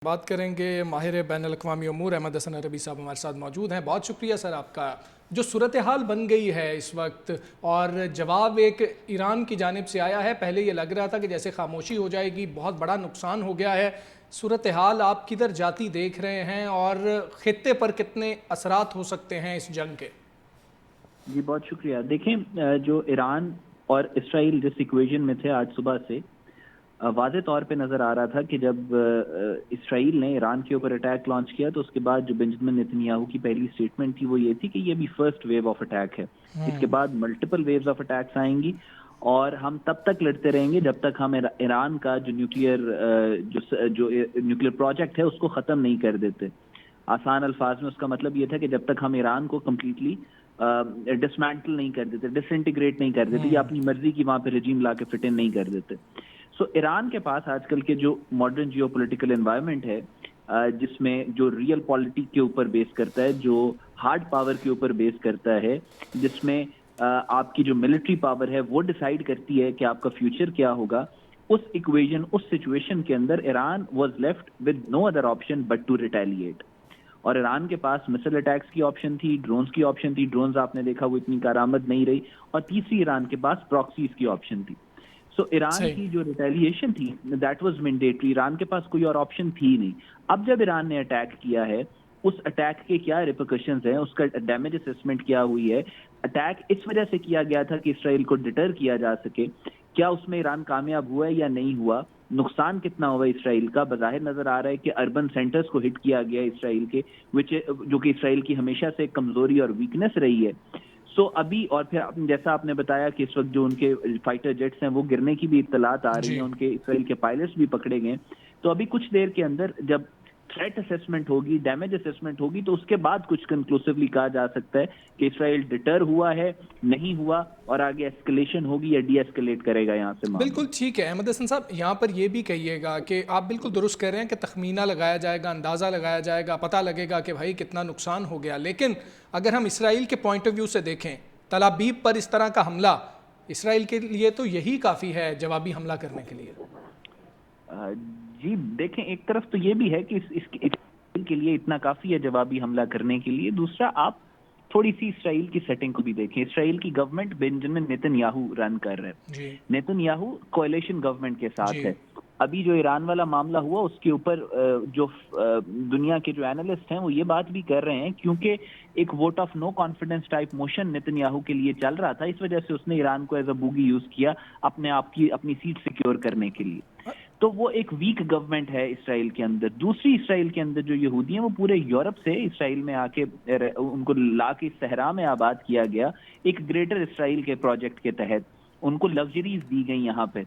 بات کریں گے ماہر بین الاقوامی امور احمد حسن عربی صاحب ہمارے ساتھ موجود ہیں. بہت شکریہ سر آپ کا. جو صورتحال بن گئی ہے اس وقت اور جواب ایک ایران کی جانب سے آیا ہے، پہلے یہ لگ رہا تھا کہ جیسے خاموشی ہو جائے گی، بہت بڑا نقصان ہو گیا ہے. صورتحال آپ کدھر جاتی دیکھ رہے ہیں اور خطے پر کتنے اثرات ہو سکتے ہیں اس جنگ کے؟ جی بہت شکریہ. دیکھیں جو ایران اور اسرائیل جس ایکویژن میں تھے آج صبح سے واضح طور پہ نظر آ رہا تھا کہ جب اسرائیل نے ایران کے اوپر اٹیک لانچ کیا تو اس کے بعد جو بنجمن نیتن یاہو کی پہلی سٹیٹمنٹ تھی وہ یہ تھی کہ یہ بھی فرسٹ ویو آف اٹیک ہے. اس کے بعد ملٹیپل ویوز آف اٹیکس آئیں گی اور ہم تب تک لڑتے رہیں گے جب تک ہم ایران کا جو نیوکلیئر پروجیکٹ ہے اس کو ختم نہیں کر دیتے. آسان الفاظ میں اس کا مطلب یہ تھا کہ جب تک ہم ایران کو کمپلیٹلی ڈسمینٹل نہیں کر دیتے، ڈس انٹیگریٹ نہیں کر دیتے یا اپنی مرضی کی وہاں پہ رجیم لا کے فٹ ان نہیں کر دیتے. سو ایران کے پاس آج کل کے جو ماڈرن جیو پولیٹیکل انوائرمنٹ ہے جس میں جو ریئل پالیٹک کے اوپر بیس کرتا ہے، جو ہارڈ پاور کے اوپر بیس کرتا ہے، جس میں آپ کی جو ملٹری پاور ہے وہ ڈیسائیڈ کرتی ہے کہ آپ کا فیوچر کیا ہوگا، اس ایکویژن اس سچویشن کے اندر Iran was left with no other option but to retaliate. اور ایران کے پاس مسل اٹیکس کی آپشن تھی، ڈرونز کی آپشن تھی. ڈرونز آپ نے دیکھا وہ اتنی کارآمد نہیں رہی. اور تیسری ایران کے پاس پراکسیز کی آپشن تھی. سو ایران کی جو ریٹیلیشن تھی دیٹ واز مینڈیٹری. ایران کے پاس کوئی اور آپشن تھی نہیں. اب جب ایران نے اٹیک کیا ہے، اس اٹیک کے کیا ریپرکشنز ہیں، اس کا ڈیمیج اسسمنٹ کیا ہوئی ہے. اٹیک اس وجہ سے کیا گیا تھا کہ اسرائیل کو ڈٹر کیا جا سکے. کیا اس میں ایران کامیاب ہوا ہے یا نہیں ہوا؟ نقصان کتنا ہوا اسرائیل کا؟ بظاہر نظر آ رہا ہے کہ اربن سینٹرز کو ہٹ کیا گیا اسرائیل کے، جو کہ اسرائیل کی ہمیشہ سے کمزوری اور ویکنس رہی ہے. سو ابھی اور پھر جیسا آپ نے بتایا کہ اس وقت جو ان کے فائٹر جیٹس ہیں وہ گرنے کی بھی اطلاعات آ رہی ہیں، ان کے اسرائیل کے پائلٹس بھی پکڑے گئے. تو ابھی کچھ دیر کے اندر جب تھریٹ اسسمنٹ ہوگی، ڈیمیج اسسمنٹ ہوگی، تو اس کے بعد کچھ کنکلوسیولی کہا جا سکتا ہے کہ اسرائیل ڈٹر ہوا ہے، نہیں ہوا، اور آگے اسکلیشن ہوگی یا ڈی ایسکلیٹ کرے گا یہاں سے معاملہ. بالکل ٹھیک ہے احمد حسن صاحب. یہاں پر یہ بھی کہیے گا کہ آپ بالکل درست کہہ رہے ہیں کہ تخمینہ لگایا جائے گا، اندازہ لگایا جائے گا، پتہ لگے گا کہ بھائی کتنا نقصان ہو گیا. لیکن اگر ہم اسرائیل کے پوائنٹ آف ویو سے دیکھیں، تل ابیب پر اس طرح کا حملہ اسرائیل کے لیے تو یہی کافی ہے جوابی حملہ کرنے کے لیے. جی دیکھیں، ایک طرف تو یہ بھی ہے کہ اس کے لیے اتنا کافی ہے جوابی حملہ کرنے کے لیے. دوسرا، آپ تھوڑی سی اسرائیل کی سیٹنگ کو بھی دیکھیں. اسرائیل کی گورنمنٹ بنجمن نیتن یاہو رن کر رہے. نیتن یاہو کولیشن گورنمنٹ کے ساتھ ہے. ابھی جو ایران والا معاملہ ہوا اس کے اوپر جو دنیا کے جو اینالسٹ ہیں وہ یہ بات بھی کر رہے ہیں، کیونکہ ایک vote of no confidence type motion Netanyahu کے لیے چل رہا تھا، اس وجہ سے اس نے ایران کو ایز اے بوگی یوز کیا اپنی سیٹ سیکیور کرنے کے لیے. تو وہ ایک ویک گورنمنٹ ہے اسرائیل کے اندر. دوسری، اسرائیل کے اندر جو یہودی ہیں وہ پورے یورپ سے اسرائیل میں آ کے ان کو لا کے صحرا میں آباد کیا گیا ایک گریٹر اسرائیل کے پروجیکٹ کے تحت. ان کو لگژریز دی گئی یہاں پہ.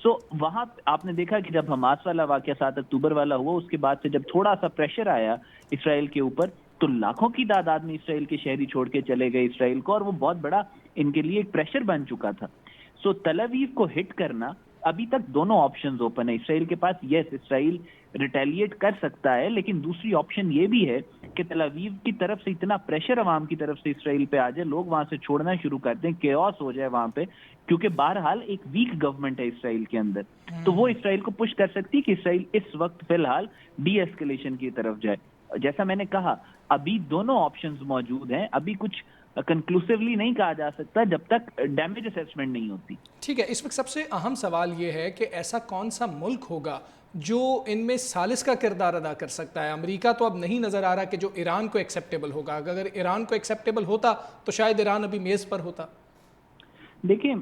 سو وہاں آپ نے دیکھا کہ جب حماس والا واقعہ 7 اکتوبر والا ہوا، اس کے بعد سے جب تھوڑا سا پریشر آیا اسرائیل کے اوپر تو لاکھوں کی تعداد میں اسرائیل کے شہری چھوڑ کے چلے گئے اسرائیل کو، اور وہ بہت بڑا ان کے لیے ایک پریشر بن چکا تھا. سو تل ابیب کو ہٹ کرنا، ابھی تک دونوں آپشنز اوپن ہے اسرائیل کے پاس. یس، اسرائیل ریٹیلیٹ کر سکتا ہے، لیکن دوسری آپشن یہ بھی ہے کہ تل ابیب کی طرف سے اتنا پریشر عوام کی طرف سے اسرائیل پہ آ جائے، لوگ وہاں سے چھوڑنا شروع کر دیں، کیوس ہو جائے وہاں پہ، کیونکہ بہرحال ایک ویک گورنمنٹ ہے اسرائیل کے اندر. تو وہ اسرائیل کو پش کر سکتی کہ اسرائیل اس وقت فی الحال ڈی ایسکلیشن کی طرف جائے. جیسا میں نے کہا، ابھی دونوں آپشنز موجود ہیں. ابھی کچھ کنکلوسیولی نہیں کہا جا سکتا جب تک ڈیمیج اسیسمنٹ نہیں ہوتی. ٹھیک ہے. اس وقت سب سے اہم سوال یہ ہے کہ ایسا کون سا ملک ہوگا جو ان میں ثالث کا کردار ادا کر سکتا ہے؟ امریکہ تو اب نہیں نظر آ رہا کہ جو ایران کو ایکسیپٹیبل ہوگا. اگر ایران کو ایکسیپٹیبل ہوتا تو شاید ایران ابھی میز پر ہوتا. دیکھیں،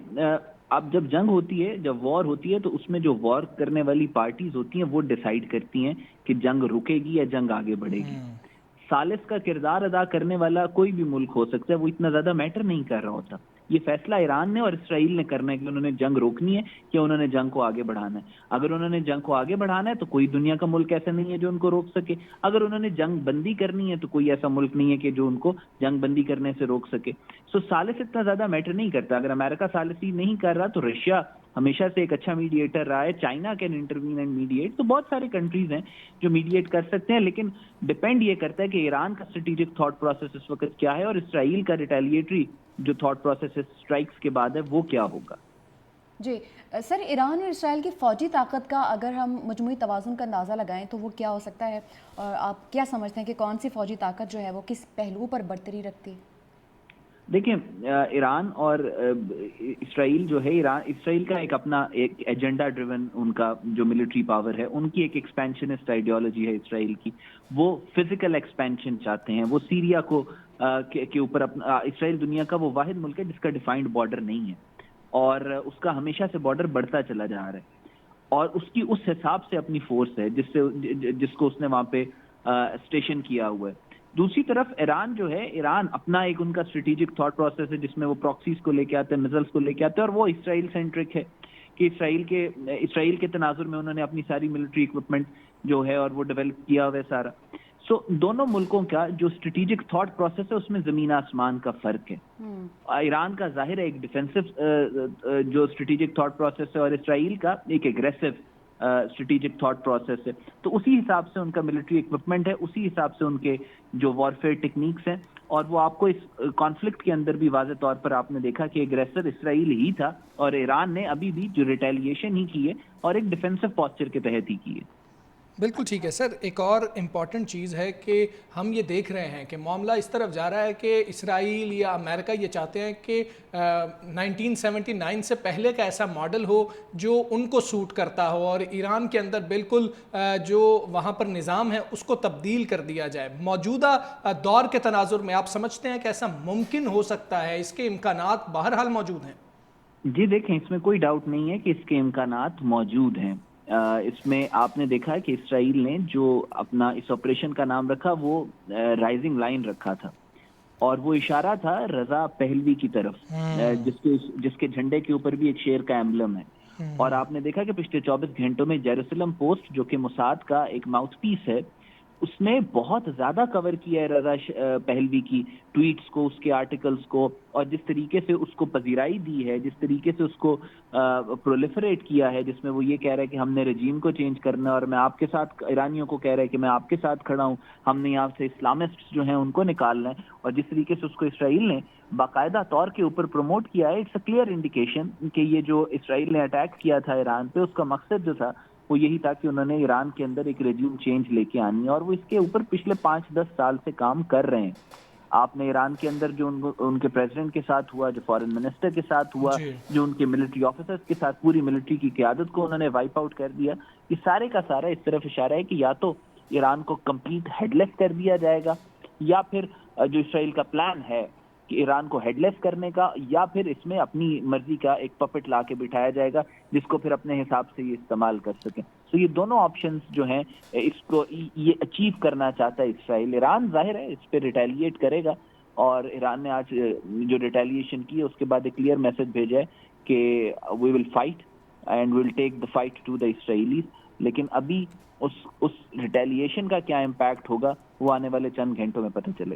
اب جب جنگ ہوتی ہے، جب وار ہوتی ہے، تو اس میں جو وار کرنے والی پارٹیز ہوتی ہیں وہ ڈیسائیڈ کرتی ہیں کہ جنگ رکے گی یا جنگ آگے بڑھے گی. ثالث کا کردار ادا کرنے والا کوئی بھی ملک ہو سکتا ہے، وہ اتنا زیادہ میٹر نہیں کر رہا ہوتا. یہ فیصلہ ایران نے اور اسرائیل نے کرنا ہے کہ انہوں نے جنگ روکنی ہے یا انہوں نے جنگ کو آگے بڑھانا ہے. اگر انہوں نے جنگ کو آگے بڑھانا ہے تو کوئی دنیا کا ملک ایسا نہیں ہے جو ان کو روک سکے. اگر انہوں نے جنگ بندی کرنی ہے تو کوئی ایسا ملک نہیں ہے کہ جو ان کو جنگ بندی کرنے سے روک سکے. سو ثالث اتنا زیادہ میٹر نہیں کرتا. اگر امریکہ ثالثی نہیں کر رہا تو رشیا ہمیشہ سے ایک اچھا میڈیٹر رہا ہے. China can intervene and mediate. تو بہت سارے کنٹریز ہیں جو میڈیٹ کر سکتے ہیں، لیکن ڈپینڈ یہ کرتا ہے کہ ایران کا اسٹریٹجک تھاٹ پروسیس اس وقت کیا ہے اور اسرائیل کا ریٹیلیٹری جو تھاٹ پروسیس اسٹرائکس کے بعد ہے وہ کیا ہوگا. جی سر، ایران اور اسرائیل کی فوجی طاقت کا اگر ہم مجموعی توازن کا اندازہ لگائیں تو وہ کیا ہو سکتا ہے، اور آپ کیا سمجھتے ہیں کہ کون سی فوجی طاقت جو ہے وہ کس پہلو پر برتری رکھتی ہے؟ دیکھیں، ایران اور اسرائیل جو ہے، اسرائیل کا ایک اپنا ایک ایجنڈا ڈریون ان کا جو ملٹری پاور ہے، ان کی ایک ایکسپینشنسٹ آئیڈیالوجی ہے اسرائیل کی. وہ فزیکل ایکسپینشن چاہتے ہیں. وہ سیریا کو کے اوپر اپنا، اسرائیل دنیا کا وہ واحد ملک ہے جس کا ڈیفائنڈ بارڈر نہیں ہے، اور اس کا ہمیشہ سے بارڈر بڑھتا چلا جا رہا ہے، اور اس کی اس حساب سے اپنی فورس ہے جس کو اس نے وہاں پہ اسٹیشن کیا ہوا ہے. دوسری طرف ایران جو ہے، ایران اپنا ایک ان کا اسٹریٹجک تھاٹ پروسیس ہے جس میں وہ پراکسیز کو لے کے آتے ہیں، میزلس کو لے کے آتے ہیں، اور وہ اسرائیل سینٹرک ہے کہ اسرائیل کے تناظر میں انہوں نے اپنی ساری ملٹری اکوپمنٹ جو ہے اور وہ ڈیولپ کیا ہوا ہے سارا. سو دونوں ملکوں کا جو اسٹریٹجک تھاٹ پروسیس ہے اس میں زمین آسمان کا فرق ہے. ایران کا ظاہر ہے ایک ڈیفینسو جو اسٹریٹجک تھاٹ پروسیس ہے، اور اسرائیل کا ایک ایگریسو اسٹریٹجک تھاٹ پروسیس ہے. تو اسی حساب سے ان کا ملٹری اکوپمنٹ ہے، اسی حساب سے ان کے جو وارفیئر ٹیکنیکس ہیں. اور وہ آپ کو اس کانفلکٹ کے اندر بھی واضح طور پر آپ نے دیکھا کہ ایگریسر اسرائیل ہی تھا، اور ایران نے ابھی بھی جو ریٹیلیشن ہی کی ہے اور ایک ڈیفینسو پوسچر کے تحت ہی کی ہے. بالکل ٹھیک ہے سر. ایک اور امپورٹنٹ چیز ہے کہ ہم یہ دیکھ رہے ہیں کہ معاملہ اس طرف جا رہا ہے کہ اسرائیل یا امریکہ یہ چاہتے ہیں کہ 1979 سے پہلے کا ایسا ماڈل ہو جو ان کو سوٹ کرتا ہو، اور ایران کے اندر بالکل جو وہاں پر نظام ہے اس کو تبدیل کر دیا جائے. موجودہ دور کے تناظر میں آپ سمجھتے ہیں کہ ایسا ممکن ہو سکتا ہے؟ اس کے امکانات بہرحال موجود ہیں. جی دیکھیں، اس میں کوئی ڈاؤٹ نہیں ہے کہ اس کے امکانات موجود ہیں. اس میں آپ نے دیکھا کہ اسرائیل نے جو اپنا اس آپریشن کا نام رکھا وہ رائزنگ لائن رکھا تھا، اور وہ اشارہ تھا رضا پہلوی کی طرف، جس کے جھنڈے کے اوپر بھی ایک شیر کا ایمبلم ہے. اور آپ نے دیکھا کہ پچھلے 24 گھنٹوں میں جیروسلم پوسٹ جو کہ موساد کا ایک ماؤتھ پیس ہے، اس نے بہت زیادہ کور کیا ہے رضا پہلوی کی ٹویٹس کو، اس کے آرٹیکلز کو، اور جس طریقے سے اس کو پذیرائی دی ہے، جس طریقے سے اس کو پرولیفریٹ کیا ہے، جس میں وہ یہ کہہ رہا ہے کہ ہم نے رجیم کو چینج کرنا ہے، اور میں آپ کے ساتھ، ایرانیوں کو کہہ رہا ہے کہ میں آپ کے ساتھ کھڑا ہوں، ہم نے یہاں سے اسلامسٹ جو ہیں ان کو نکالنا ہے. اور جس طریقے سے اس کو اسرائیل نے باقاعدہ طور کے اوپر پروموٹ کیا ہے، اٹس اے کلیئر انڈیکیشن کہ یہ جو اسرائیل نے اٹیک کیا تھا ایران پہ، اس کا مقصد جو تھا وہ یہی تھا کہ انہوں نے ایران کے اندر ایک ریجیوم چینج لے کے آنی ہے، اور وہ اس کے اوپر پچھلے 5-10 سال سے کام کر رہے ہیں. آپ نے ایران کے اندر جو ان کے پریزیڈنٹ کے ساتھ ہوا، جو فارن منسٹر کے ساتھ ہوا، جو ان کے ملٹری آفیسرز کے ساتھ، پوری ملٹری کی قیادت کو انہوں نے وائپ آؤٹ کر دیا. یہ سارے کا سارا اس طرف اشارہ ہے کہ یا تو ایران کو کمپلیٹ ہیڈ لیس کر دیا جائے گا، یا پھر جو اسرائیل کا پلان ہے کہ ایران کو ہیڈ لیس کرنے کا، یا پھر اس میں اپنی مرضی کا ایک پپٹ لا کے بٹھایا جائے گا جس کو پھر اپنے حساب سے یہ استعمال کر سکیں. تو یہ دونوں آپشنز جو ہیں اس کو یہ اچیو کرنا چاہتا ہے اسرائیل. ایران ظاہر ہے اس پہ ریٹیلیٹ کرے گا، اور ایران نے آج جو ریٹیلیشن کی ہے اس کے بعد ایک کلیئر میسج بھیجا ہے کہ we will fight and we will take the fight to the Israelis. لیکن ابھی اس ریٹیلیشن کا کیا امپیکٹ ہوگا وہ آنے والے چند گھنٹوں میں پتہ چلے.